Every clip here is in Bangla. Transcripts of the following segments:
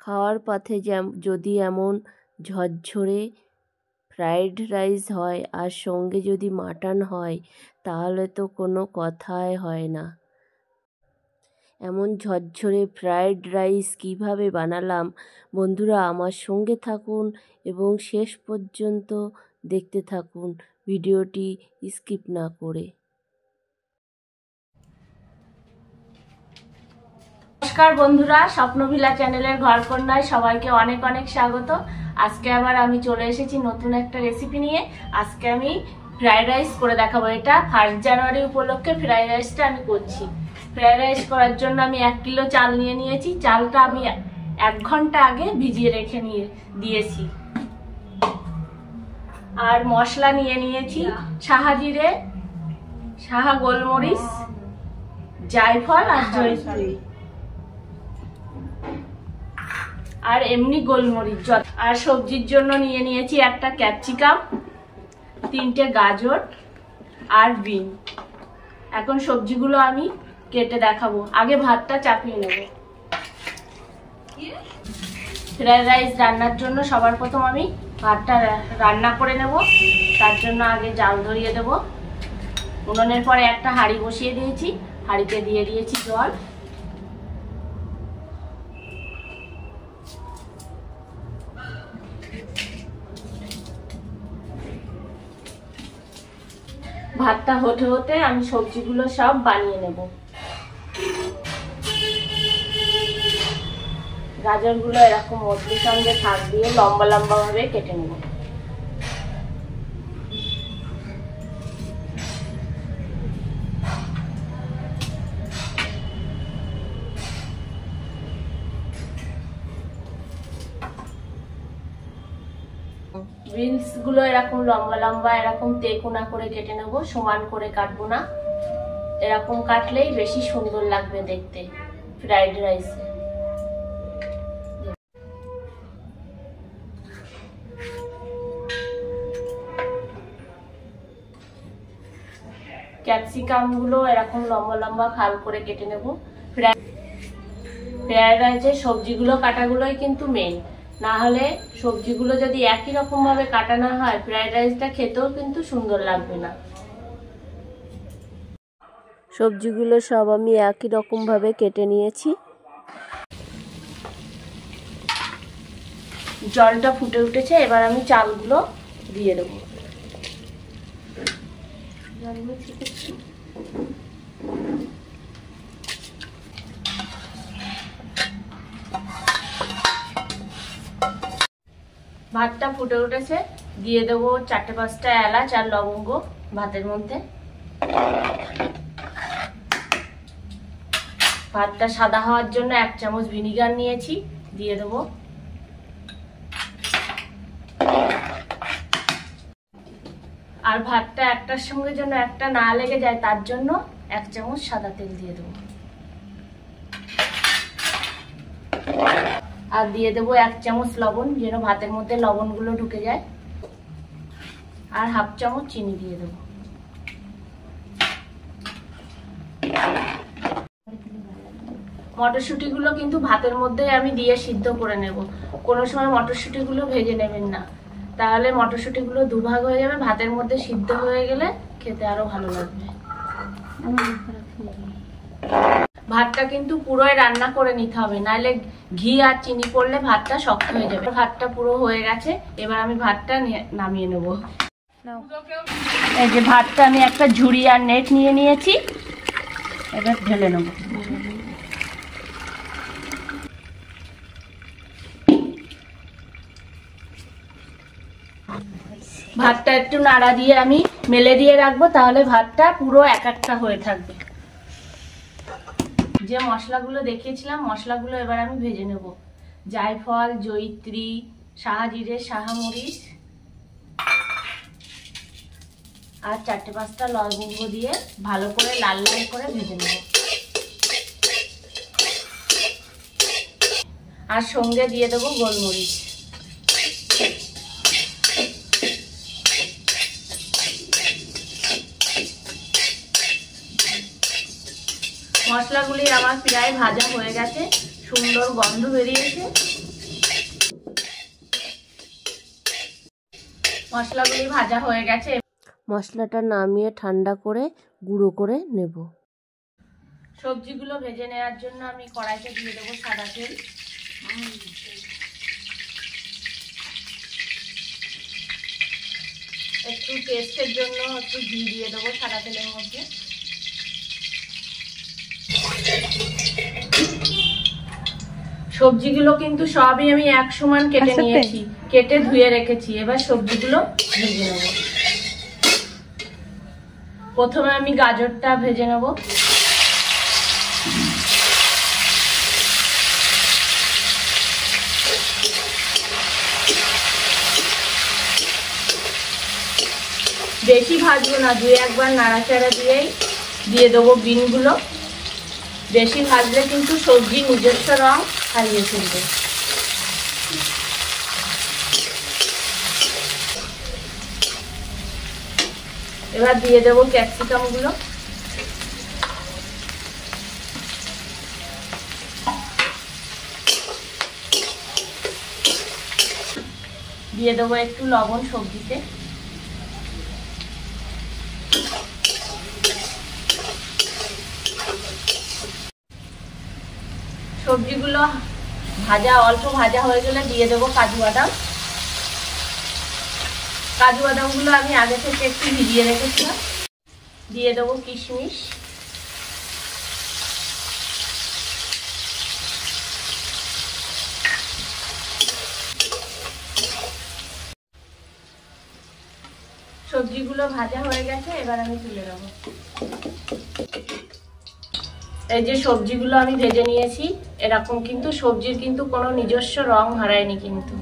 খাওয়ার পথে যদি এমন ঝরঝরে ফ্রাইড রাইস হয় আর সঙ্গে যদি মাটন হয় তাহলে তো কোনো কথাই হয় না। এমন ঝরঝরে ফ্রাইড রাইস কিভাবে বানালাম বন্ধুরা আমার সঙ্গে থাকুন এবং শেষ পর্যন্ত দেখতে থাকুন ভিডিওটি স্কিপ না করে। নমস্কার বন্ধুরা, স্বপ্নভিলা চ্যানেলের ঘরকন্যায় সবাইকে অনেক অনেক স্বাগত। আজকে আবার আমি চলে এসেছি নতুন একটা রেসিপি নিয়ে। আজকে আমি ফ্রাইড রাইস করে দেখাবো। এটা 1 জানুয়ারি উপলক্ষে ফ্রাইড রাইসটা আমি করছি। ফ্রাইড রাইস করার জন্য আমি 1 কিলো চাল নিয়ে নিয়েছি। চালটা আমি 1 ঘন্টা আগে ভিজিয়ে রেখে দিয়েছি। আর মশলা নিয়ে নিয়েছি সাহা জিরে, সাহা গোলমরিচ, জায়ফল আর জয়িত্রী আর এমনি গোলমরিচ। আর সবজির জন্য নিয়ে নিয়েছি একটা ক্যাপসিকাম, 3টে গাজর আর বিন। এখন সবজিগুলো আমি কেটে দেখাবো। আগে ভাতটা চাপিয়ে নেব। ফ্রাইড রাইস রান্নার জন্য সবার প্রথম আমি ভাতটা রান্না করে নেব। তার জন্য আগে জাল ধরিয়ে দেব। উনুনের পরে একটা হাঁড়ি বসিয়ে দিয়েছি। হাঁড়িতে দিয়ে দিয়েছি জল। ভাতটা হতে হতে আমি সবজিগুলো সব বানিয়ে নেব। গাজরগুলো এরকম মধ্যে সঙ্গে থাক দিয়ে লম্বা লম্বা ভাবে কেটে নেব। বিনস গুলো এরকম লম্বা লম্বা এরকম তেকোনা করে কেটে নেব। সমান করে কাটবো না, এরকম কাটলেই বেশি সুন্দর লাগবে দেখতে ফ্রাইড রাইসে। ক্যাপসিকাম গুলো এরকম লম্বা লম্বা খাল করে কেটে নেব। ফ্রাইড রাইসে সবজিগুলো কাটাগুলোই কিন্তু মেন, না হলে সবজিগুলো যদি একই রকম ভাবে কাটা না হয় ফ্রাইড রাইসটা খেতেও কিন্তু সুন্দর লাগবে না। সবজিগুলো সব আমি একই রকম ভাবে কেটে নিয়েছি। জলটা ফুটে উঠেছে, এবার আমি চালগুলো দিয়ে দেব। ভাতটা ফুটে উঠেছে, দিয়ে দেবো 4-5টা এলাচ আর লবঙ্গ ভাতের মধ্যে। ভাতটা সাদা হওয়ার জন্য 1 চামচ ভিনিগার নিয়েছি, দিয়ে দেবো। আর ভাতটা একটার সঙ্গে যেন একটা না লেগে যায় তার জন্য 1 চামচ সাদা তেল দিয়ে দেবো। আর দিয়ে দেবো 1 চামচ লবণ, যেন ভাতের মধ্যে লবণগুলো ঢুকে যায়। আর 1/2 চামচ চিনি দিয়ে দেবো। মটরশুঁটিগুলো কিন্তু ভাতের মধ্যে আমি দিয়ে সিদ্ধ করে নেব। কোনো সময় মটরশুঁটিগুলো ভেজে নেবেন না, তাহলে মটরশুঁটিগুলো দুভাগ হয়ে যাবে। ভাতের মধ্যে সিদ্ধ হয়ে গেলে খেতে আরো ভালো লাগবে। ভাতটা কিন্তু পুরোই রান্না করে নিতে হবে, নাহলে ঘি আর চিনি পড়লে ভাতটা শক্ত হয়ে যাবে। ভাতটা পুরো হয়ে গেছে, এবার আমি ভাতটা নামিয়ে নেব। এই যে ভাতটা আমি একটা ঝুড়ি আর নেট নিয়ে নিয়েছি, এবার ঢেলে নেব। ভাতটা একটু নাড়া দিয়ে আমি মেলে দিয়ে রাখবো, তাহলে ভাতটা পুরো একটা হয়ে থাকবে। যে মশলাগুলো দেখিয়েছিলাম মশলাগুলো এবার আমি ভেজে নেব। জায়ফল, জয়িত্রী, সাহা জিরে, সাহা মরিচ আর 4-5টা লবঙ্গ দিয়ে ভালো করে লাল লাল করে ভেজে নেব। আর সঙ্গে দিয়ে দেবো গোলমরিচ। মশলাগুলি আমার প্রায় ভাজা হয়ে গেছে, সুন্দর গন্ধ বেরিয়েছে। মশলাগুলি ভাজা হয়ে গেছে। মশলাটা নামিয়ে ঠান্ডা করে গুঁড়ো করে নেব। সবজিগুলো ভেজে নেওয়ার জন্য আমি কড়াইতে দিয়ে দেবো সাদা তেল। একটু টেস্টের জন্য একটু ঘি দিয়ে দেবো সাদা তেলের মধ্যে। সবজিগুলো কিন্তু সবই আমি এক সমান কেটে নিয়েছি, কেটে ধুয়ে রেখেছি। এবার সবজিগুলো ভেজে নেব। প্রথমে আমি গাজরটা ভেজে নেব। বেশি ভাজবো না, দুই একবার নাড়াচাড়া দিয়েই দিয়ে দেবো বিনগুলো। বেশি ভাজলে কিন্তু সবজি নিজস্ব রং হারিয়ে ফেলবে। এবার দিয়ে দেবো ক্যাপসিকামগুলো। দিয়ে দেবো একটু লবণ সবজিতে। সবজিগুলো অল্প ভাজা হয়ে গেলে দিয়ে দেবো কাজু বাদাম। কাজু বাদামগুলো আমি আগে থেকে একটু ভিজিয়ে রেখেছিলাম। দিয়ে দেবো কিশমিশ। সবজিগুলো ভাজা হয়ে গেছে, এবার আমি তুলে দেবো। এই যে সবজিগুলো আমি ভেজে নিয়েছি, এরকম কিন্তু সবজির কিন্তু কোনো নিজস্ব রং হারায়নি। কিন্তু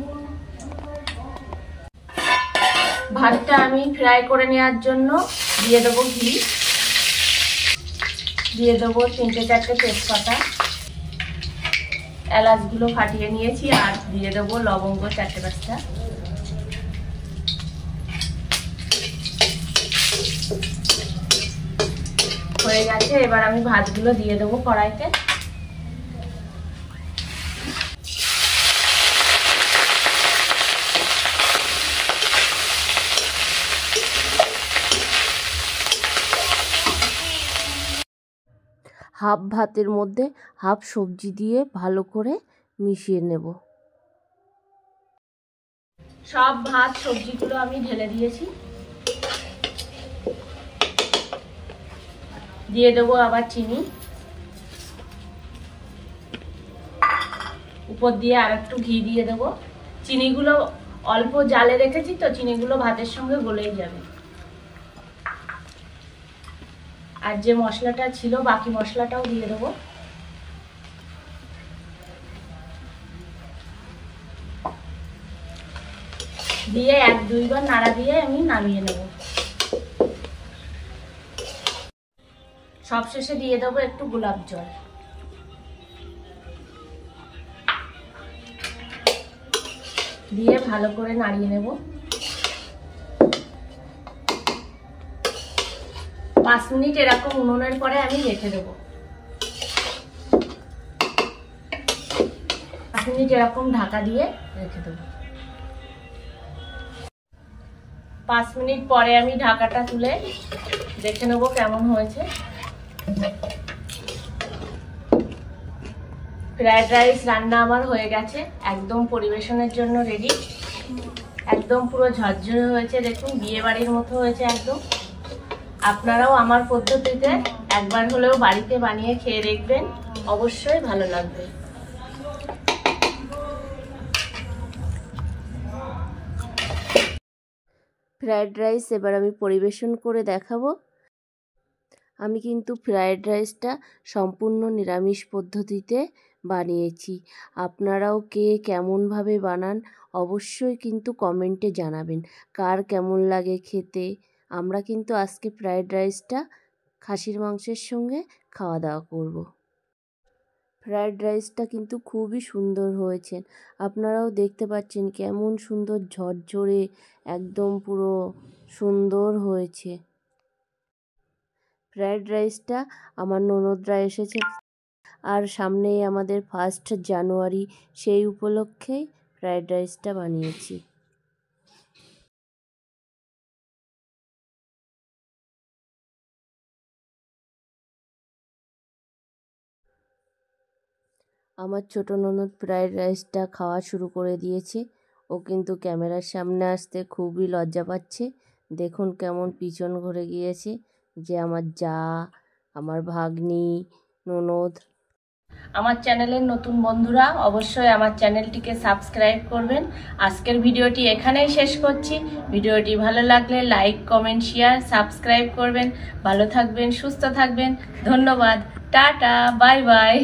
ভাতটা আমি ফ্রাই করে নেওয়ার জন্য দিয়ে দেবো ঘি। দিয়ে দেবো 3-4টে তেজপাতা, এলাচগুলো ফাটিয়ে নিয়েছি, আর দিয়ে দেবো লবঙ্গ 4-5টা। হয়ে গেছে, এবার আমি ভাতগুলো দিয়ে দেবো কড়াইতে। হাফ ভাতের মধ্যে হাফ সবজি দিয়ে ভালো করে মিশিয়ে নেব। সব ভাত সবজিগুলো আমি ঢেলে দিয়েছি। দিয়ে দেবো আবার চিনি, উপর দিয়ে আর একটু ঘি দিয়ে দেবো। চিনিগুলো অল্প জালে রেখেছি তো, চিনিগুলো ভাতের সঙ্গে গলেই যাবে। আর যে মশলাটা ছিল বাকি মশলাটাও দিয়ে দেবো। দিয়ে 1-2 বার নাড়া দিয়ে আমি নামিয়ে নেব। সবশেষে দিয়ে দেবো একটু গোলাপ জল। দিয়ে ভালো করে নাড়িয়ে নেব। 5 মিনিট এরকম উনুনের পরে আমি রেখে দেবো। 5 মিনিট এরকম ঢাকা দিয়ে রেখে দেবো। 5 মিনিট পরে আমি ঢাকাটা তুলে দেখে নেবো কেমন হয়েছে। ফ্রাইড রাইস রান্না আমার হয়ে গেছে, একদম পরিবেশনের জন্য রেডি। একদম পুরো ঝরঝরে হয়েছে, দেখুন বিয়ে বাড়ির মতো হয়েছে একদম। আপনারাও আমার পদ্ধতিতে একবার হলেও বাড়িতে বানিয়ে খেয়ে দেখবেন, অবশ্যই ভালো লাগবে। ফ্রায়েড রাইস এবার আমি পরিবেশন করে দেখাবো। আমি কিন্তু ফ্রায়েড রাইসটা সম্পূর্ণ নিরামিষ পদ্ধতিতে বানিয়েছি। আপনারাও কে কেমনভাবে বানান অবশ্যই কিন্তু কমেন্টে জানাবেন, কার কেমন লাগে খেতে। আমরা কিন্তু আজকে ফ্রায়েড রাইসটা খাসির মাংসের সঙ্গে খাওয়া দাওয়া করব। ফ্রায়েড রাইসটা কিন্তু খুবই সুন্দর হয়েছে, আপনারাও দেখতে পাচ্ছেন কেমন সুন্দর ঝরঝরে একদম পুরো সুন্দর হয়েছে। ফ্রায়েড রাইসটা আমার ননদরা এসেছে, আর সামনেই আমাদের 1 জানুয়ারি, সেই উপলক্ষেই ফ্রায়েড রাইসটা বানিয়েছি। আমার ছোট ননদ ফ্রাইড রাইসটা খাওয়া শুরু করে দিয়েছে। ও কিন্তু ক্যামেরার সামনে আসতে খুবই লজ্জা পাচ্ছে। দেখুন কেমন পিছন ঘুরে গিয়েছে, যে আমার যা, আমার ভাগ্নি, ননদ। আমার চ্যানেলের নতুন বন্ধুরা অবশ্যই আমার চ্যানেলটিকে সাবস্ক্রাইব করবেন। আজকের ভিডিওটি এখানেই শেষ করছি। ভিডিওটি ভালো লাগলে লাইক, কমেন্ট, শেয়ার, সাবস্ক্রাইব করবেন। ভালো থাকবেন, সুস্থ থাকবেন। ধন্যবাদ। Tata, bye bye.